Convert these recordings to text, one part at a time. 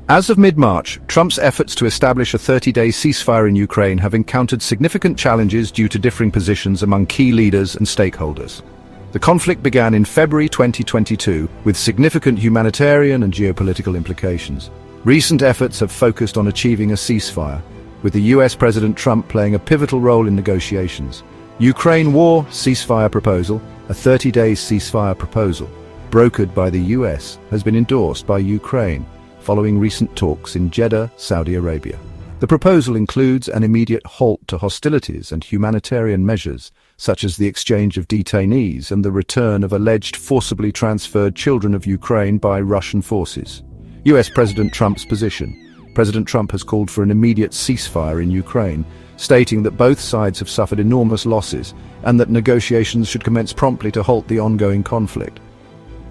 As of mid-March, Trump's efforts to establish a 30-day ceasefire in Ukraine have encountered significant challenges due to differing positions among key leaders and stakeholders. The conflict began in February 2022 with significant humanitarian and geopolitical implications. Recent efforts have focused on achieving a ceasefire, with the US President Trump playing a pivotal role in negotiations. Ukraine war ceasefire proposal, a 30-day ceasefire proposal, brokered by the US, has been endorsed by Ukraine, following recent talks in Jeddah, Saudi Arabia. The proposal includes an immediate halt to hostilities and humanitarian measures, such as the exchange of detainees and the return of alleged forcibly transferred children of Ukraine by Russian forces. US President Trump's position. President Trump has called for an immediate ceasefire in Ukraine, stating that both sides have suffered enormous losses and that negotiations should commence promptly to halt the ongoing conflict.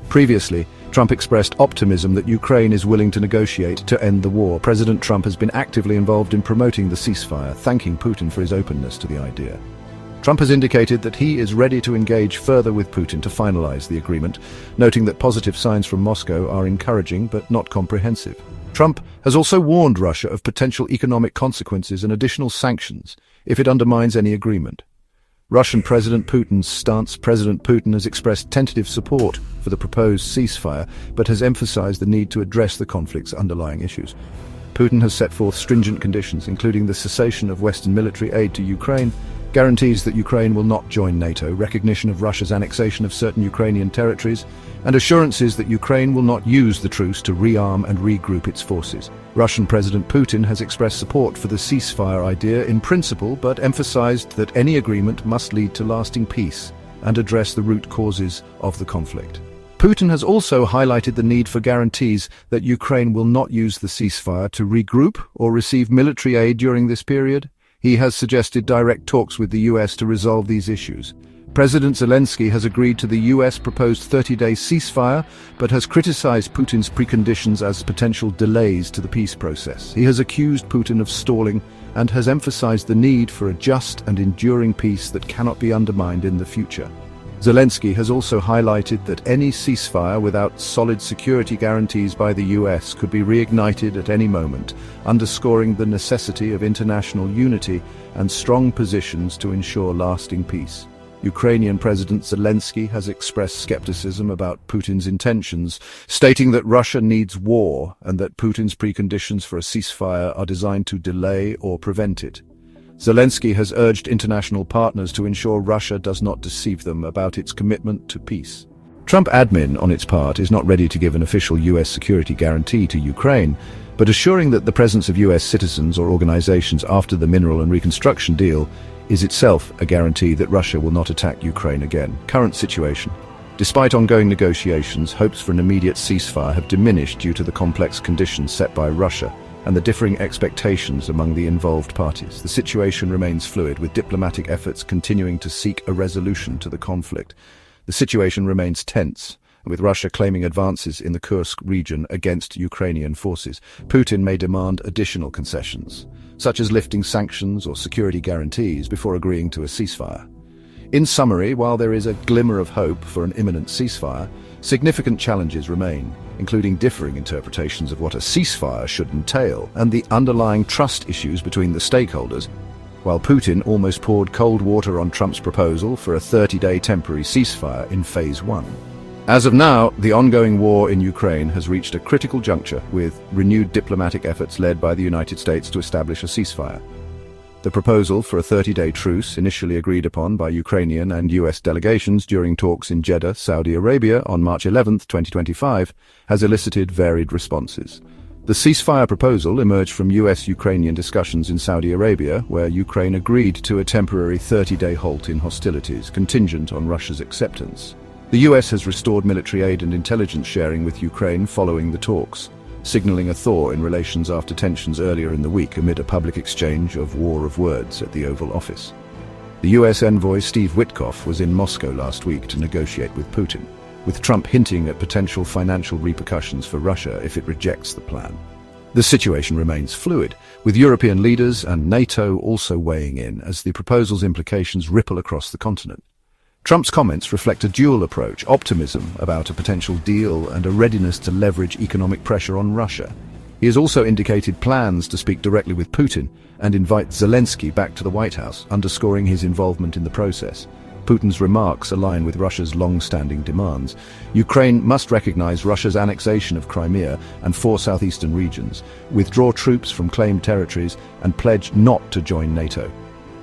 Previously, Trump expressed optimism that Ukraine is willing to negotiate to end the war. President Trump has been actively involved in promoting the ceasefire, thanking Putin for his openness to the idea. Trump has indicated that he is ready to engage further with Putin to finalize the agreement, noting that positive signs from Moscow are encouraging but not comprehensive. Trump has also warned Russia of potential economic consequences and additional sanctions if it undermines any agreement. Russian President Putin's stance. President Putin has expressed tentative support for the proposed ceasefire, but has emphasized the need to address the conflict's underlying issues. Putin has set forth stringent conditions, including the cessation of Western military aid to Ukraine, guarantees that Ukraine will not join NATO, recognition of Russia's annexation of certain Ukrainian territories, and assurances that Ukraine will not use the truce to rearm and regroup its forces. Russian President Putin has expressed support for the ceasefire idea in principle, but emphasized that any agreement must lead to lasting peace and address the root causes of the conflict. Putin has also highlighted the need for guarantees that Ukraine will not use the ceasefire to regroup or receive military aid during this period. He has suggested direct talks with the US to resolve these issues. President Zelensky has agreed to the US proposed 30-day ceasefire, but has criticized Putin's preconditions as potential delays to the peace process. He has accused Putin of stalling and has emphasized the need for a just and enduring peace that cannot be undermined in the future. Zelensky has also highlighted that any ceasefire without solid security guarantees by the US could be reignited at any moment, underscoring the necessity of international unity and strong positions to ensure lasting peace. Ukrainian President Zelensky has expressed skepticism about Putin's intentions, stating that Russia needs war and that Putin's preconditions for a ceasefire are designed to delay or prevent it. Zelensky has urged international partners to ensure Russia does not deceive them about its commitment to peace. Trump admin, on its part, is not ready to give an official US security guarantee to Ukraine, but assuring that the presence of US citizens or organizations after the mineral and reconstruction deal is itself a guarantee that Russia will not attack Ukraine again. Current situation. Despite ongoing negotiations, hopes for an immediate ceasefire have diminished due to the complex conditions set by Russia and the differing expectations among the involved parties. The situation remains fluid, with diplomatic efforts continuing to seek a resolution to the conflict. The situation remains tense, with Russia claiming advances in the Kursk region against Ukrainian forces. Putin may demand additional concessions, such as lifting sanctions or security guarantees, before agreeing to a ceasefire. In summary, while there is a glimmer of hope for an imminent ceasefire, significant challenges remain, including differing interpretations of what a ceasefire should entail and the underlying trust issues between the stakeholders. While Putin almost poured cold water on Trump's proposal for a 30-day temporary ceasefire in Phase 1. As of now, the ongoing war in Ukraine has reached a critical juncture, with renewed diplomatic efforts led by the United States to establish a ceasefire. The proposal for a 30-day truce, initially agreed upon by Ukrainian and US delegations during talks in Jeddah, Saudi Arabia on March 11, 2025, has elicited varied responses. The ceasefire proposal emerged from US-Ukrainian discussions in Saudi Arabia, where Ukraine agreed to a temporary 30-day halt in hostilities, contingent on Russia's acceptance. The US has restored military aid and intelligence sharing with Ukraine following the talks, signaling a thaw in relations after tensions earlier in the week amid a public exchange of war of words at the Oval Office. The US envoy Steve Witkoff was in Moscow last week to negotiate with Putin, with Trump hinting at potential financial repercussions for Russia if it rejects the plan. The situation remains fluid, with European leaders and NATO also weighing in as the proposal's implications ripple across the continent. Trump's comments reflect a dual approach: optimism about a potential deal and a readiness to leverage economic pressure on Russia. He has also indicated plans to speak directly with Putin and invite Zelensky back to the White House, underscoring his involvement in the process. Putin's remarks align with Russia's long-standing demands. Ukraine must recognize Russia's annexation of Crimea and 4 southeastern regions, withdraw troops from claimed territories, and pledge not to join NATO.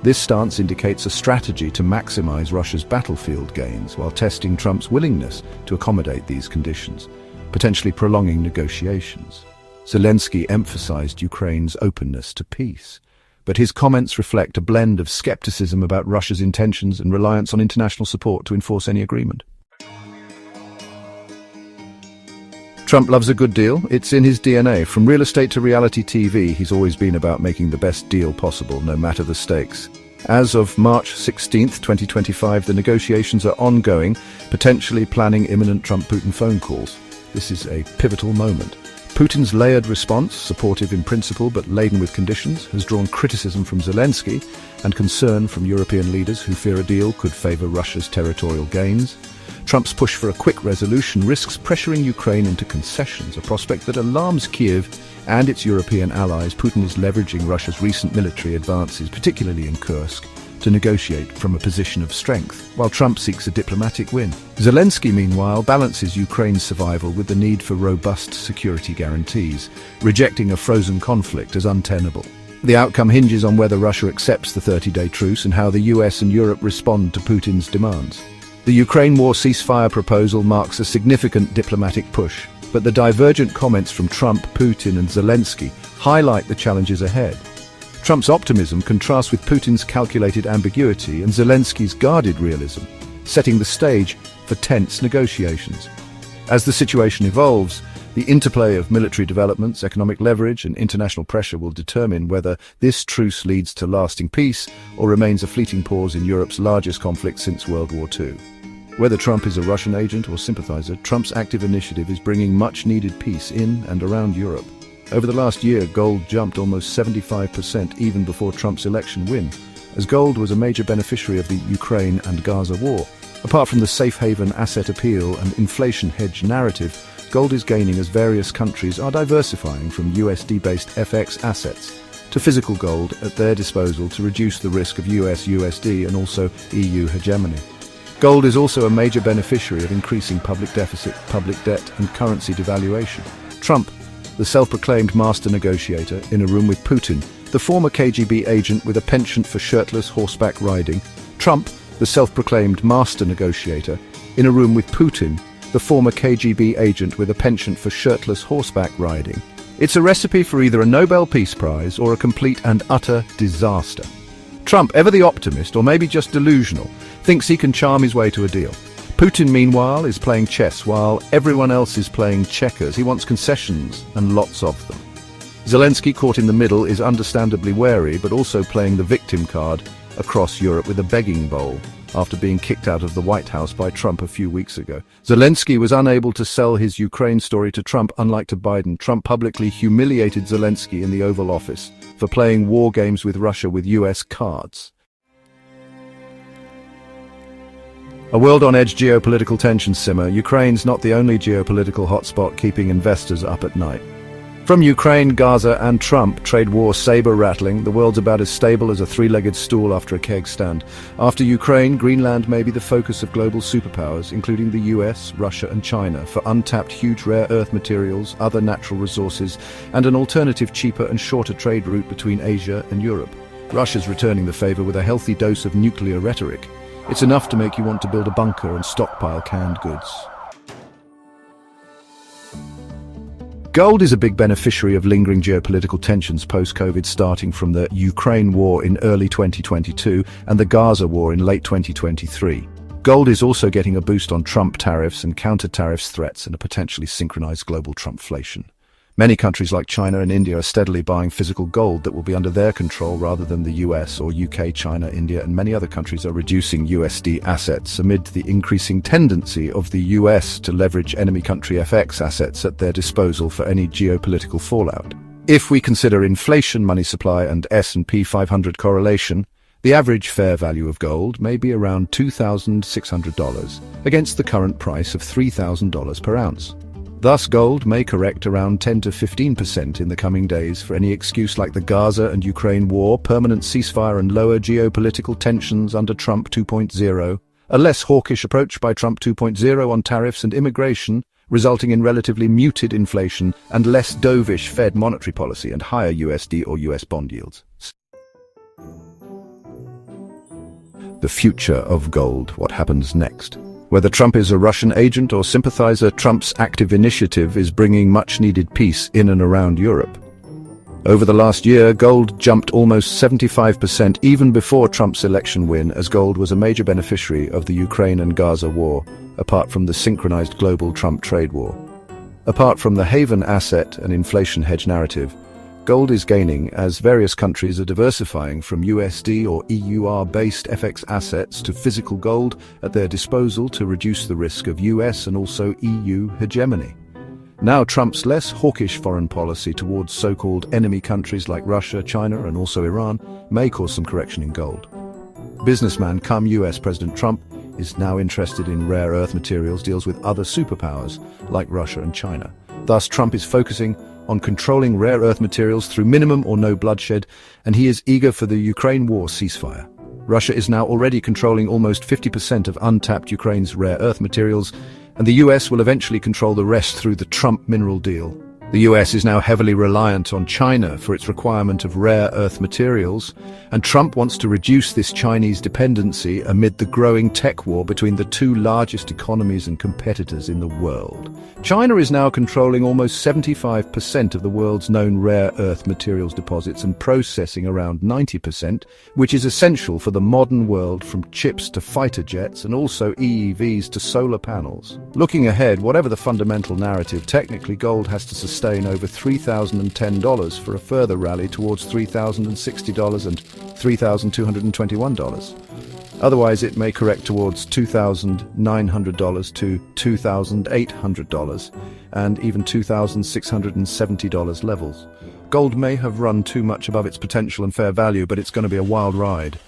This stance indicates a strategy to maximize Russia's battlefield gains while testing Trump's willingness to accommodate these conditions, potentially prolonging negotiations. Zelensky emphasized Ukraine's openness to peace, but his comments reflect a blend of skepticism about Russia's intentions and reliance on international support to enforce any agreement. Trump loves a good deal. It's in his DNA. From real estate to reality TV, he's always been about making the best deal possible, no matter the stakes. As of March 16, 2025, the negotiations are ongoing, potentially planning imminent Trump-Putin phone calls. This is a pivotal moment. Putin's layered response, supportive in principle but laden with conditions, has drawn criticism from Zelensky and concern from European leaders who fear a deal could favor Russia's territorial gains. Trump's push for a quick resolution risks pressuring Ukraine into concessions, a prospect that alarms Kiev and its European allies. Putin is leveraging Russia's recent military advances, particularly in Kursk, to negotiate from a position of strength, while Trump seeks a diplomatic win. Zelensky, meanwhile, balances Ukraine's survival with the need for robust security guarantees, rejecting a frozen conflict as untenable. The outcome hinges on whether Russia accepts the 30-day truce and how the US and Europe respond to Putin's demands. The Ukraine war ceasefire proposal marks a significant diplomatic push, but the divergent comments from Trump, Putin and Zelensky highlight the challenges ahead. Trump's optimism contrasts with Putin's calculated ambiguity and Zelensky's guarded realism, setting the stage for tense negotiations. As the situation evolves, the interplay of military developments, economic leverage, and international pressure will determine whether this truce leads to lasting peace or remains a fleeting pause in Europe's largest conflict since World War II. Whether Trump is a Russian agent or sympathizer, Trump's active initiative is bringing much-needed peace in and around Europe. Over the last year, gold jumped almost 75% even before Trump's election win, as gold was a major beneficiary of the Ukraine and Gaza war. Apart from the safe haven asset appeal and inflation hedge narrative, gold is gaining as various countries are diversifying from USD-based FX assets to physical gold at their disposal to reduce the risk of US USD and also EU hegemony. Gold is also a major beneficiary of increasing public deficit, public debt and currency devaluation. Trump, the self-proclaimed master negotiator, in a room with Putin, the former KGB agent with a penchant for shirtless horseback riding. Trump, the self-proclaimed master negotiator, in a room with Putin, the former KGB agent with a penchant for shirtless horseback riding. It's a recipe for either a Nobel Peace Prize or a complete and utter disaster. Trump, ever the optimist, or maybe just delusional, thinks he can charm his way to a deal. Putin, meanwhile, is playing chess while everyone else is playing checkers. He wants concessions, and lots of them. Zelensky, caught in the middle, is understandably wary, but also playing the victim card across Europe with a begging bowl after being kicked out of the White House by Trump a few weeks ago. Zelensky was unable to sell his Ukraine story to Trump, unlike to Biden. Trump publicly humiliated Zelensky in the Oval Office for playing war games with Russia with US cards. A world-on-edge geopolitical tensions simmer. Ukraine's not the only geopolitical hotspot keeping investors up at night. From Ukraine, Gaza and Trump, trade war saber-rattling, the world's about as stable as a three-legged stool after a keg stand. After Ukraine, Greenland may be the focus of global superpowers, including the US, Russia and China, for untapped huge rare earth materials, other natural resources, and an alternative cheaper and shorter trade route between Asia and Europe. Russia's returning the favor with a healthy dose of nuclear rhetoric. It's enough to make you want to build a bunker and stockpile canned goods. Gold is a big beneficiary of lingering geopolitical tensions post-COVID, starting from the Ukraine war in early 2022 and the Gaza war in late 2023. Gold is also getting a boost on Trump tariffs and counter-tariffs threats and a potentially synchronized global Trumpflation. Many countries like China and India are steadily buying physical gold that will be under their control rather than the US or UK. China, India, and many other countries are reducing USD assets amid the increasing tendency of the US to leverage enemy country FX assets at their disposal for any geopolitical fallout. If we consider inflation, money supply, and S&P 500 correlation, the average fair value of gold may be around $2,600 against the current price of $3,000 per ounce. Thus, gold may correct around 10 to 15% in the coming days for any excuse like the Gaza and Ukraine war, permanent ceasefire and lower geopolitical tensions under Trump 2.0, a less hawkish approach by Trump 2.0 on tariffs and immigration, resulting in relatively muted inflation and less dovish Fed monetary policy and higher USD or US bond yields. The future of gold, what happens next? Whether Trump is a Russian agent or sympathizer, Trump's active initiative is bringing much-needed peace in and around Europe. Over the last year, gold jumped almost 75% even before Trump's election win, as gold was a major beneficiary of the Ukraine and Gaza war, apart from the synchronized global Trump trade war. Apart from the haven asset and inflation hedge narrative, gold is gaining as various countries are diversifying from USD or EUR-based FX assets to physical gold at their disposal to reduce the risk of US and also EU hegemony. Now Trump's less hawkish foreign policy towards so-called enemy countries like Russia, China and also Iran may cause some correction in gold. Businessman come US President Trump is now interested in rare earth materials deals with other superpowers like Russia and China. Thus, Trump is focusing on controlling rare earth materials through minimum or no bloodshed, and he is eager for the Ukraine war ceasefire. Russia is now already controlling almost 50% of untapped Ukraine's rare earth materials, and the US will eventually control the rest through the Trump mineral deal. The US is now heavily reliant on China for its requirement of rare earth materials, and Trump wants to reduce this Chinese dependency amid the growing tech war between the two largest economies and competitors in the world. China is now controlling almost 75% of the world's known rare earth materials deposits and processing around 90%, which is essential for the modern world, from chips to fighter jets and also EVs to solar panels. Looking ahead, whatever the fundamental narrative, technically gold has to sustain over $3,010 for a further rally towards $3,060 and $3,221. Otherwise, it may correct towards $2,900 to $2,800 and even $2,670 levels. Gold may have run too much above its potential and fair value, but it's going to be a wild ride.